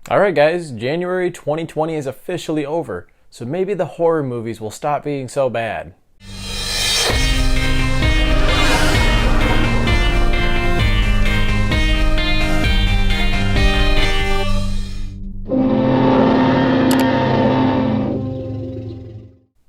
Alright guys, January 2020 is officially over, so maybe the horror movies will stop being so bad.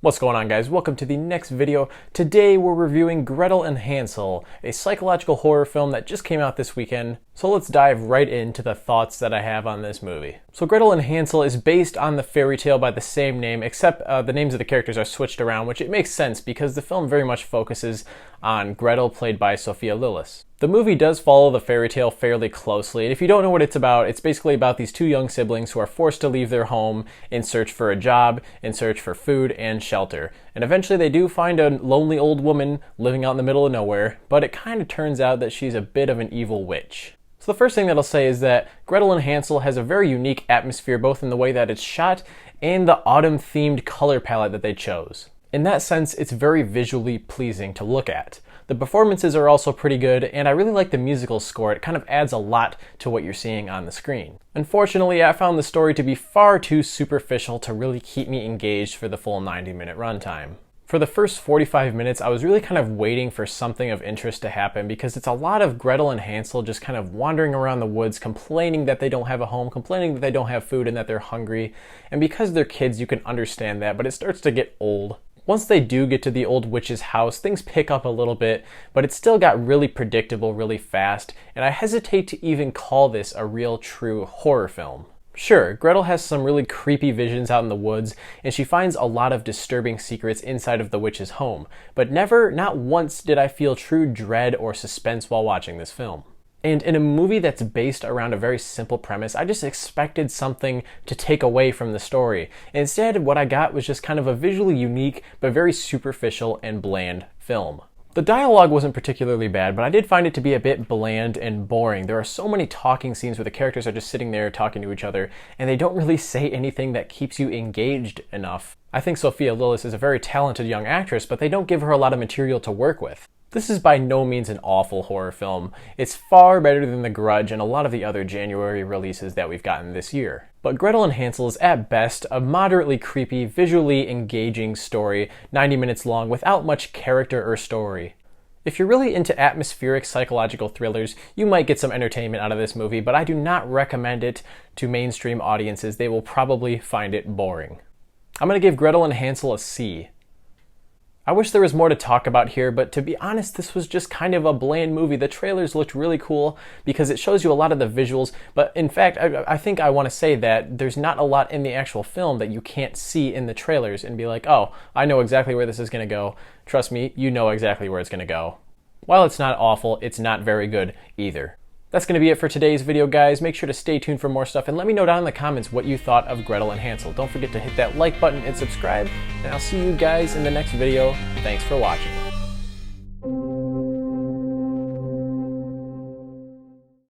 What's going on guys? Welcome to the next video. Today we're reviewing Gretel and Hansel, a psychological horror film that just came out this weekend. So let's dive right into the thoughts that I have on this movie. So Gretel and Hansel is based on the fairy tale by the same name, except the names of the characters are switched around, which it makes sense because the film very much focuses on Gretel, played by Sophia Lillis. The movie does follow the fairy tale fairly closely, and if you don't know what it's basically about these two young siblings who are forced to leave their home in search for a job, in search for food and shelter. And eventually they do find a lonely old woman living out in the middle of nowhere, but it kind of turns out that she's a bit of an evil witch. So the first thing that I'll say is that Gretel and Hansel has a very unique atmosphere, both in the way that it's shot and the autumn-themed color palette that they chose. In that sense, it's very visually pleasing to look at. The performances are also pretty good, and I really like the musical score. It kind of adds a lot to what you're seeing on the screen. Unfortunately, I found the story to be far too superficial to really keep me engaged for the full 90-minute runtime. For the first 45 minutes, I was really kind of waiting for something of interest to happen because it's a lot of Gretel and Hansel just kind of wandering around the woods, complaining that they don't have a home, complaining that they don't have food and that they're hungry. And because they're kids, you can understand that, but it starts to get old. Once they do get to the old witch's house, things pick up a little bit, but it still got really predictable really fast, and I hesitate to even call this a real true horror film. Sure, Gretel has some really creepy visions out in the woods, and she finds a lot of disturbing secrets inside of the witch's home, but never, not once, did I feel true dread or suspense while watching this film. And in a movie that's based around a very simple premise, I just expected something to take away from the story. Instead, what I got was just kind of a visually unique, but very superficial and bland film. The dialogue wasn't particularly bad, but I did find it to be a bit bland and boring. There are so many talking scenes where the characters are just sitting there talking to each other, and they don't really say anything that keeps you engaged enough. I think Sophia Lillis is a very talented young actress, but they don't give her a lot of material to work with. This is by no means an awful horror film. It's far better than The Grudge and a lot of the other January releases that we've gotten this year. But Gretel and Hansel is at best a moderately creepy, visually engaging story, 90 minutes long, without much character or story. If you're really into atmospheric psychological thrillers, you might get some entertainment out of this movie, but I do not recommend it to mainstream audiences. They will probably find it boring. I'm going to give Gretel and Hansel a C. I wish there was more to talk about here, but to be honest, this was just kind of a bland movie. The trailers looked really cool because it shows you a lot of the visuals, but in fact, I think I want to say that there's not a lot in the actual film that you can't see in the trailers and be like, oh, I know exactly where this is going to go. Trust me, you know exactly where it's going to go. While it's not awful, it's not very good either. That's going to be it for today's video, guys. Make sure to stay tuned for more stuff and let me know down in the comments what you thought of Gretel and Hansel. Don't forget to hit that like button and subscribe, and I'll see you guys in the next video. Thanks for watching.